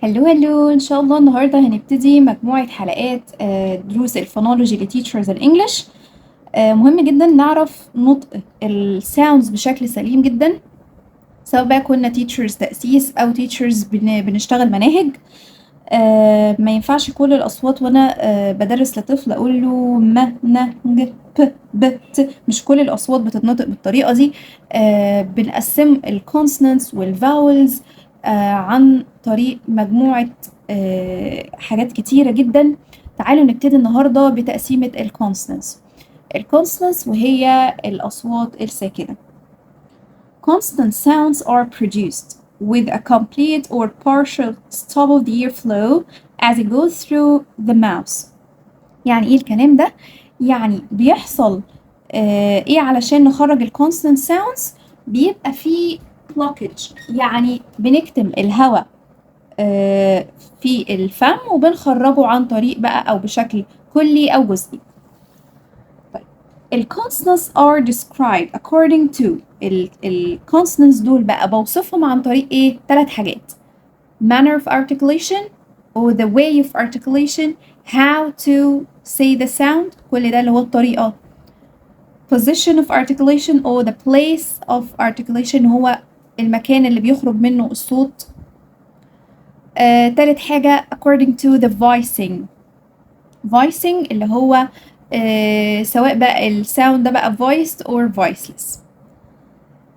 هلو إن شاء الله النهاردة هنبتدي مجموعة حلقات دروس الفونولوجي لتيتشرز الإنجليش. مهم جدا نعرف نطق الساوندز بشكل سليم جدا، سواء بقى كنا تيتشرز تأسيس أو تيتشرز بنشتغل مناهج. ما ينفعش كل الأصوات وأنا بدرس لطفل أقول له م ن ج ب ب ت، مش كل الأصوات بتتنطق بالطريقة دي. بنقسم الكونسونانتس والفاولز عن طريق مجموعة حاجات كتيرة جدا. تعالوا نبتدي النهاردة بتقسيمة الكونسونانتس وهي الأصوات الساكنة. Consonant sounds are produced with a complete or partial stop of the airflow as it goes through the mouth. يعني ايه الكلام ده؟ يعني بيحصل ايه علشان نخرج الكونسونانت ساوندز؟ بيبقى فيه blockage، يعني بنكتم الهواء في الفم وبنخرجه عن طريق بقى او بشكل كلي او جزئي. طيب الكونسونانتس are described according to الكونسونانتس دول بقى بوصفهم عن طريق ايه؟ 3 حاجات: manner of articulation or the way of articulation, how to say the sound، كل ده اللي هو الطريقة. position of articulation or the place of articulation، هو المكان اللي بيخرج منه الصوت. تالت حاجة according to the voicing اللي هو سواء بقى الساوند ده بقى voiced or voiceless.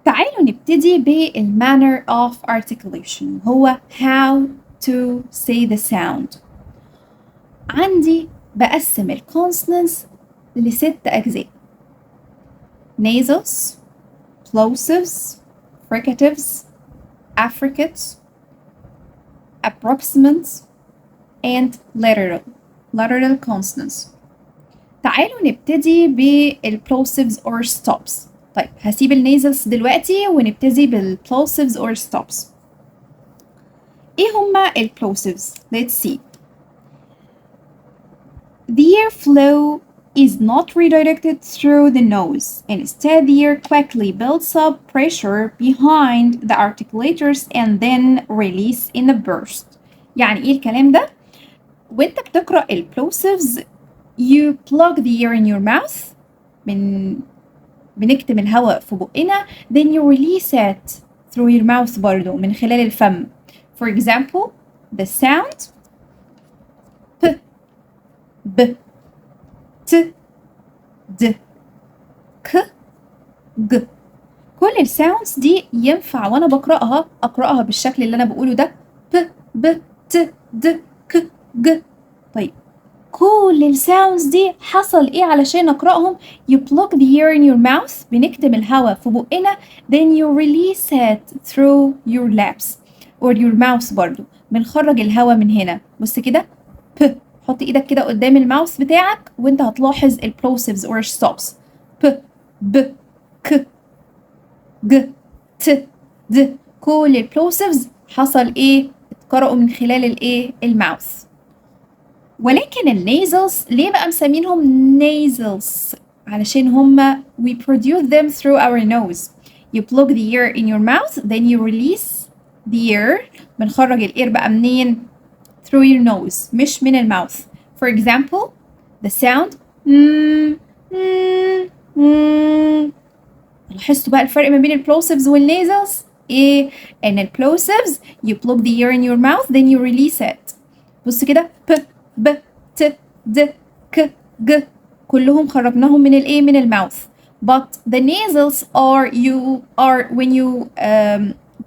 تعالوا نبتدي بالmanner of articulation، هو how to say the sound. عندي بقسم الكونسونانتس ل6 أجزاء: nasals, plosives, fricatives, affricates, approximants and lateral consonants. تعالوا نبتدي بالplosives or stops. طيب هسيب النيزلز دلوقتي ونبتدي بالplosives or stops. ايه هما الplosives؟ Let's see. The airflow is not redirected through the nose. Instead, the air quickly builds up pressure behind the articulators and then release in a burst. يعني ايه الكلام ده؟ وانت بتقرأ الplosives you plug the air in your mouth، بنكتم الهواء في بقنا، then you release it through your mouth برضو من خلال الفم. For example, the sound P, B, T, D, K, G. كل الساوندز دي ينفع وانا اقرأها بالشكل اللي انا بقوله ده: P, B, T, D, K, G. طيب كل الساوندز دي حصل ايه علشان اقرأهم؟ You plug the air in your mouth، بنكتم الهواء في بقنا، then you release it through your lips or your mouth برضو، بنخرج الهواء من هنا. بص كده P، حط ايدك كده قدام الماوث بتاعك وانت هتلاحظ الplosives or stops: P, B, K, G, T, D. كل الplosives حصل ايه؟ اتقرأوا من خلال الايه؟ الماوث. ولكن النيزلز ليه بقى مسمينهم nasals؟ علشان هما we produce them through our nose. You plug the air in your mouth, then you release the air. بنخرج الاير بقى منين؟ through your nose، مش من الماوث. For example, the sound لاحظتوا بقى الفرق ما بين البلوسيفز والنيزلز؟ ايه؟ ان البلوسيفز you plug the air in your mouth, then you release it. بص كده P, B, T, D, K, G. كلهم خرجناهم من الايه؟ من الماوث. But the nasals are when you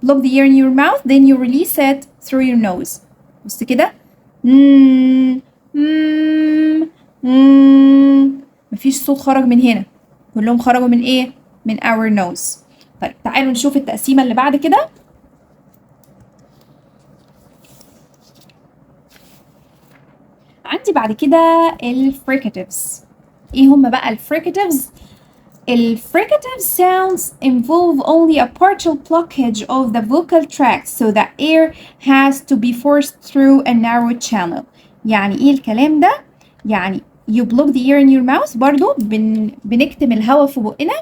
block the air in your mouth, then you release it through your nose. بص كده مفيش صوت خرج من هنا، كلهم خرجوا من ايه؟ من our nose. طيب تعالوا نشوف التقسيمة اللي بعد كده. عندي بعد كده الفريكاتيفز. ايه هما بقى الفريكاتيفز؟ الفريكاتيف sounds involve only a partial blockage of the vocal tract so that air has to be forced through a narrow channel. يعني ايه الكلام ده؟ يعني you block the air in your mouth، برضو بنكتم الهواء في بقنا،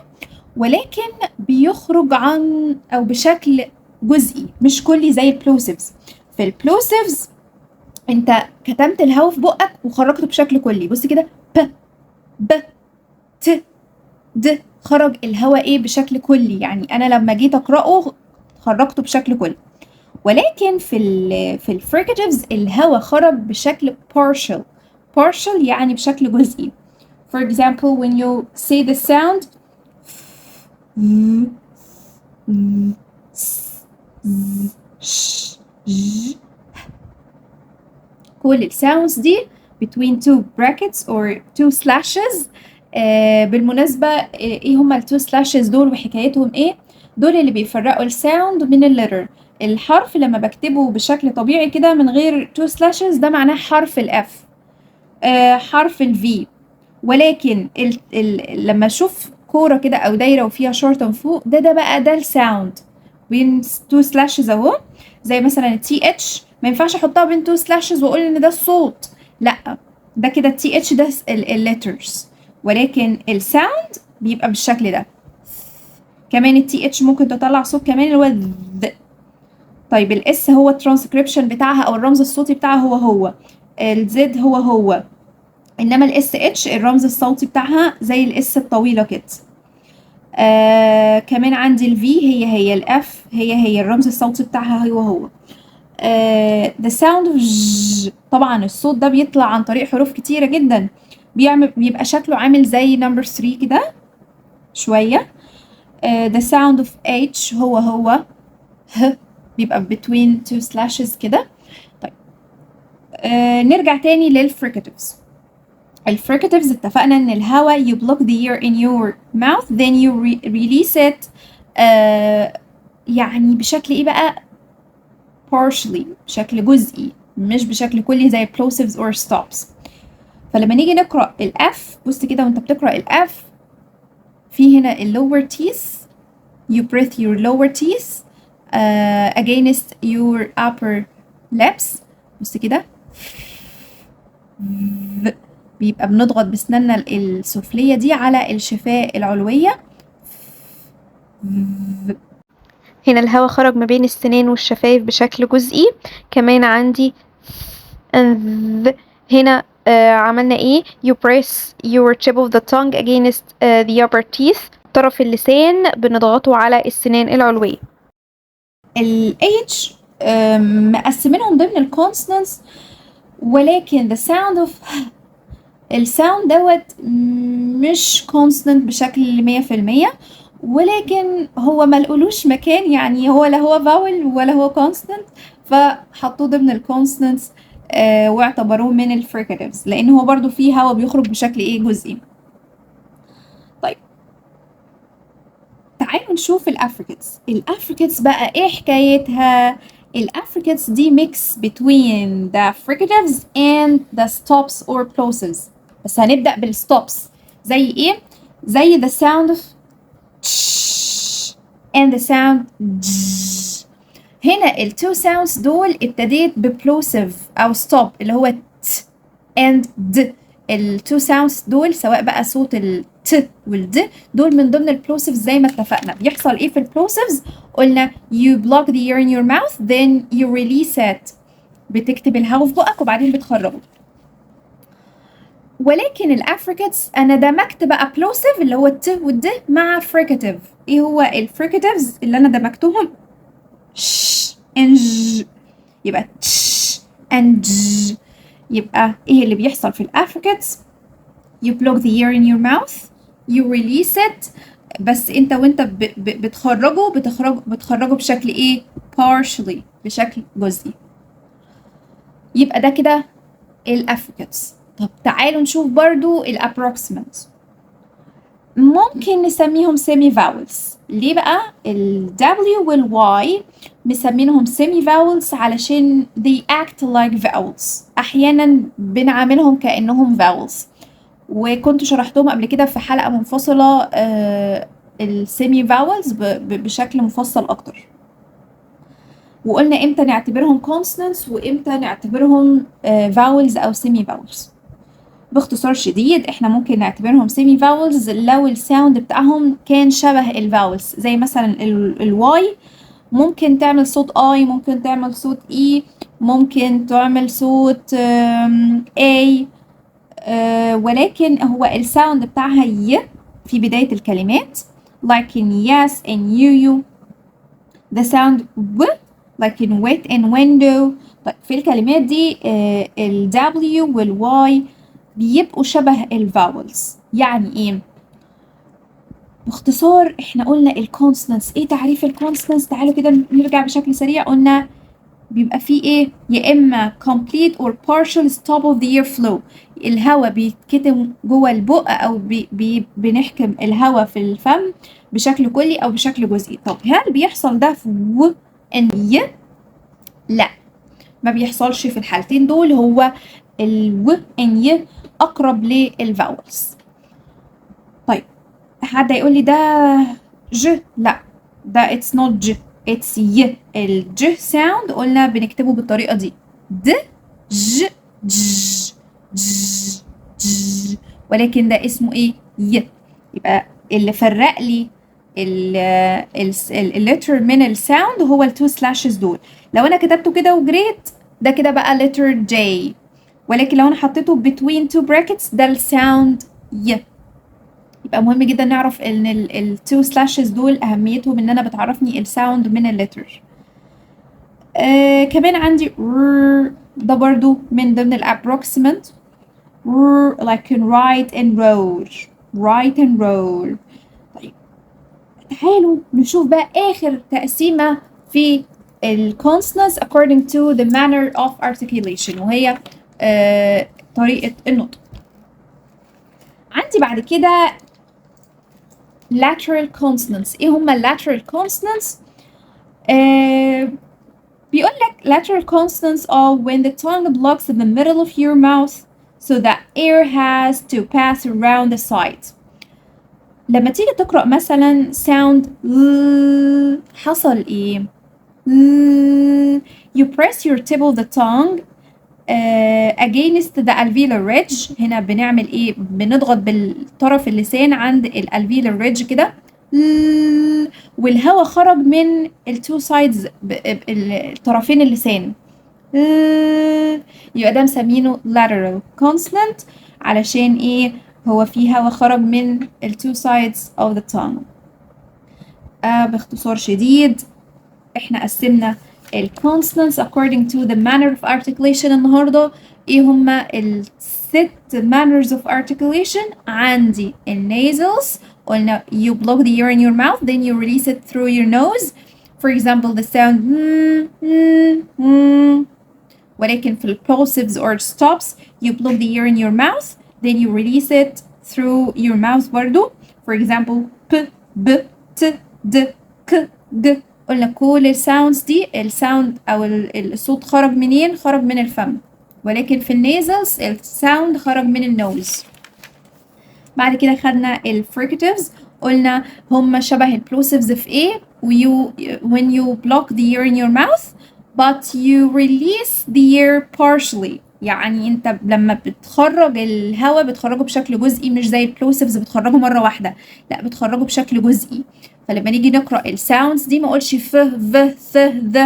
ولكن بيخرج عن او بشكل جزئي مش كلي زي البلوسيفز. في البلوسيفز انت كتمت الهواء في بقك وخرجته بشكل كلي. بص كده، ب ب ت د، خرج الهواء ايه بشكل كلي، يعني انا لما جيت اقراه خرجته بشكل كلي. ولكن في الفريكاتيفز الهواء خرج بشكل partial يعني بشكل جزئي. For example, when you say the sound كل الساوندز دي between two brackets or two slashes. بالمناسبة ايه هما التو سلاشز دول وحكايتهم ايه؟ دول اللي بيفرقوا الساوند من اللتر. الحرف لما بكتبه بشكل طبيعي كده من غير تو سلاشز ده معناه حرف الاف، حرف الفي. ولكن لما اشوف كورة كده او دايرة وفيها شرطة فوق، ده بقى ده الساوند بين تو سلاشز اهو. زي مثلا التي اتش ما ينفعش احطها بين تو سلاشز واقول ان ده الصوت، لا، ده كده التي اتش ده الليترز، ولكن الساوند بيبقى بالشكل ده. كمان التي اتش ممكن تطلع صوت كمان اللي هو ذ. طيب الاس هو الترانسكريبشن بتاعها او الرمز الصوتي بتاعها هو الزد هو، انما الاس اتش الرمز الصوتي بتاعها زي الاس الطويله كده. كمان عندي الفي هي الاف هي الرمز الصوتي بتاعها هو. the sound of طبعا الصوت ده بيطلع عن طريق حروف كتيرة جدا، بيبقى شكله عامل زي نمبر 3 كده شوية. the sound of H هو ه، بيبقى between two slashes كده. طيب نرجع تاني للفريكاتيفز. الفريكاتيفز اتفقنا ان الهواء you block the air in your mouth then you release it يعني بشكل ايه بقى؟ partially، بشكل جزئي مش بشكل كلي زي plosives or stops. فلما نيجي نقرأ الأف، بص كده وانت بتقرأ الأف في هنا lower teeth you breathe your lower teeth against your upper lips. بص كده بيبقى بنضغط بسناننا السفلية دي على الشفاه العلوية. هنا الهواء خرج ما بين السنان والشفايف بشكل جزئي. كمان عندي هنا عملنا ايه؟ you press your tip of the tongue against the upper teeth. طرف اللسان بنضغطه على السنان العلوية. ال H مقسمينهم ضمن الكونسونانتس، ولكن the sound of الساوند دوت مش كونستنت بشكل 100%، ولكن هو ملقولوش مكان، يعني هو لا هو فاول ولا هو كونستنت، فحطوه ضمن الكونستنتس واعتبروه من الفريكاتيفز لان هو برضو فيه هوا بيخرج بشكل ايه؟ جزئي. طيب تعالوا نشوف الافريكاتس بقى ايه حكايتها. الافريكاتس دي mix between the fricatives and the stops or plosives. بس هنبدأ بالستوبس. زي ايه؟ زي the sound of and the sound هنا التو sounds دول ابتديت ببلوسيف او stop اللي هو ت and د. التو sounds دول سواء بقى صوت الت والد دول من ضمن البلوسيفز. زي ما اتفقنا بيحصل ايه في البلوسيفز؟ قلنا you block the air in your mouth then you release it، بتكتب الهواء في بقك وبعدين بتخرجه. ولكن الافريكاتس انا دمجت بقى بلوسيف اللي هو الت والد مع فريكاتيف. ايه هو الفريكاتيفز اللي انا دمجتهم؟ ش انج، يبقى تش انج. يبقى ايه اللي بيحصل في الافريكاتس؟ you block the air in your mouth you release it، بس انت وانت بتخرجه بشكل ايه؟ partially، بشكل جزئي. يبقى ده كده الافريكاتس. طب تعالوا نشوف برضو الابروكسيمنت. ممكن نسميهم semi vowels. ليه بقى؟ ال W وال Y مسمينهم semi vowels علشان they act like vowels. احيانا بنعاملهم كأنهم vowels، وكنت شرحتهم قبل كده في حلقة منفصلة السيمي فاولز بشكل مفصل اكتر، وقلنا امتى نعتبرهم consonants وامتى نعتبرهم vowels او semi vowels. باختصار شديد احنا ممكن نعتبرهم semi vowels لو الساوند بتاعهم كان شبه الفاولز، زي مثلا الواي ممكن تعمل صوت I، ممكن تعمل صوت E، ممكن تعمل صوت A، ولكن هو الساوند بتاعها ي في بداية الكلمات like in yes and you. the sound w like in wet and window. طيب في الكلمات دي ال W وال Y بيبقوا شبه ال vowels. يعني ايه؟ باختصار احنا قلنا ال consonants. ايه تعريف ال consonants؟ تعالوا كده نرجع بشكل سريع. قلنا بيبقى فيه ايه؟ يا اما complete or partial stop of the airflow. الهواء بيتكتم جوه البق او بنحكم الهواء في الفم بشكل كلي او بشكل جزئي. طب هل بيحصل ده في و ان ي؟ لا، ما بيحصلش في الحالتين دول. هو الو ان ي اقرب للفاولز. طيب حد يقول لي ده ج؟ لا، ده it's not ج، it's ي. الج ساوند قلنا بنكتبه بالطريقة دي، د ج ج ج ج، ولكن ده اسمه ايه؟ ي. يبقى اللي فرق لي اللتر من الساوند هو التو سلاشز دول. لو انا كتبته كده وجريت ده كده بقى لتر جي، ولكن لو انا حطيته between two brackets ده الساوند ي. يبقى مهم جدا نعرف ان التو سلاشز دول اهميتهم ان انا بتعرفني الساوند من اللتر. كمان عندي ر، ده برضو من ضمن الابروكسيمنت. ر like in write and roll. write and roll. طيب تعالوا نشوف بقى اخر تقسيمة في consonants according to the manner of articulation، وهي طريقة النطق. عندي بعد كده lateral consonants. ايه هما lateral consonants؟ بيقول لك lateral consonants are when the tongue blocks in the middle of your mouth so that air has to pass around the side. لما تيجي تقرأ مثلا sound حصل ايه؟ you press your tip of the tongue against the alveolar ridge. هنا بنعمل ايه؟ بنضغط بالطرف اللسان عند الالفيولار ريدج كده، والهواء خرج من التو سايدز الطرفين اللسان، يبقى ده مسمينه lateral consonant. علشان ايه؟ هو في هواء خرج من التو سايدز of the tongue. باختصار شديد احنا قسمنا consonants according to the manner of articulation النهارده. ايه هما الست manners of articulation؟ عندي nasals، قلنا you block the air in your mouth then you release it through your nose. For example the sound ولكن في plosives or stops you block the air in your mouth then you release it through your mouth برضو. For example p b t d k g. قلنا كل الساوندز دي الساوند او الصوت خرج منين؟ خرج من الفم، ولكن في النيزلز الساوند خرج من النوز. بعد كده خدنا الفريكاتيفز، قلنا هم شبه البلوسيفز في ايه؟ when you block the air in your mouth but you release the air partially. يعني انت لما بتخرج الهواء بتخرجه بشكل جزئي، مش زي البلوسيفز بتخرجه مره واحده، لا بتخرجه بشكل جزئي. فلما نيجي نقرا الساوندز دي ما اقولش ف ف ث ذ،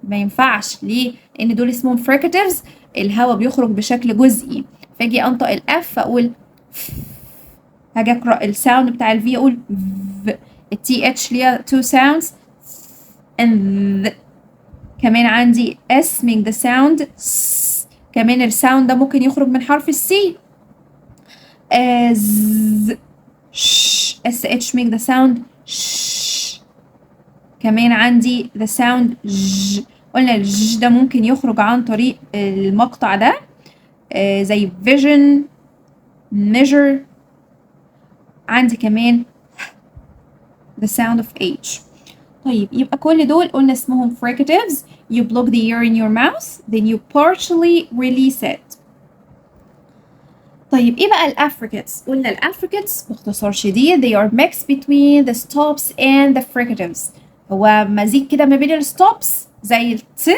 ما ينفعش. ليه؟ لان دول اسمهم فريكاتيفز، الهواء بيخرج بشكل جزئي. فاجي انطق الاف فاقول هاجي اقرا الساوند بتاع الفي اقول ف. التي اتش ليها تو ساوندز and كمان عندي اس make the sound س. كمان الساوند ده ممكن يخرج من حرف السي ز ش. اس اتش make the sound ش. كمان عندي the sound ج. قلنا الج ده ممكن يخرج عن طريق المقطع ده زي vision measure. عندي كمان the sound of H. طيب يبقى كل دول قلنا اسمهم fricatives. You block the air in your mouth then you partially release it. طيب ايه بقى الافريكاتس؟ قلنا الافريكاتس باختصار شديد they are mixed between the stops and the fricatives. هو مزيج كده ما بين الستوبس زي الت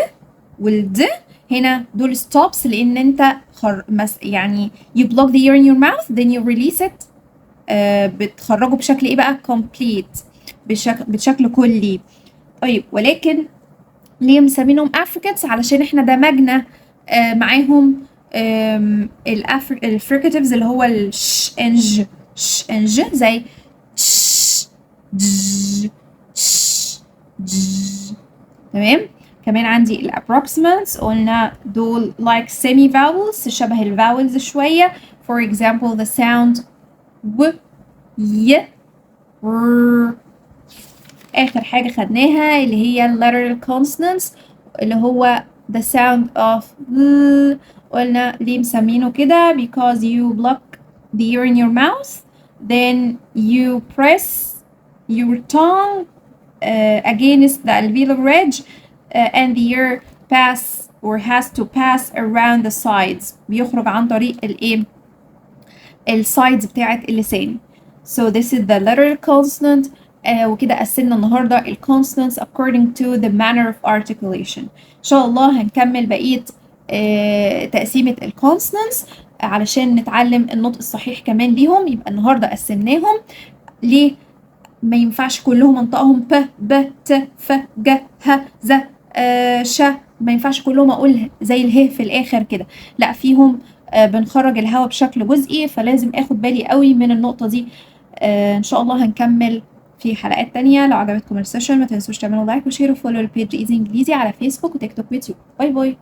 والد. هنا دول stops لان انت يعني you block the air in your mouth then you release it. بتخرجه بشكل ايه بقى؟ complete، بشكل كلي. طيب ولكن ليه مسمينهم افريكانز؟ علشان احنا دمجنا معاهم الفريكاتيفز اللي هو الش انج ش انج زي ش ج ش ج. تمام. كمان عندي الابروكسيمانتس قلنا دول like semi vowels شبه الفاولز شويه. for example the sound و ي ر. اخر حاجه خدناها اللي هي lateral consonants اللي هو the sound of l. قلنا ليه مسمينه كده because you block the air in your mouth then you press your tongue against the alveolar ridge and the air pass or has to pass around the sides بيخرج عن طريق الايه السايدز بتاعة اللسان. so this is the lateral consonant. وكده قسمنا النهارده الكونسونانتس according to the manner of articulation. ان شاء الله هنكمل بقيه تقسيمه الكونسونانتس علشان نتعلم النطق الصحيح كمان ليهم. يبقى النهارده قسمناهم ليه ما ينفعش كلهم انطقهم ب ب ت ف ج ه ز ش. ما ينفعش كلهم اقول زي اله في الاخر كده، لا فيهم بنخرج الهواء بشكل جزئي، فلازم اخد بالي قوي من النقطه دي. ان شاء الله هنكمل في حلقات تانية. لو عجبتكم السيشن ما تنسوش تعملوا لايك وشير وفولو البيج ايزي انجليزي على فيسبوك وتيك توك ويوتيوب. باي باي.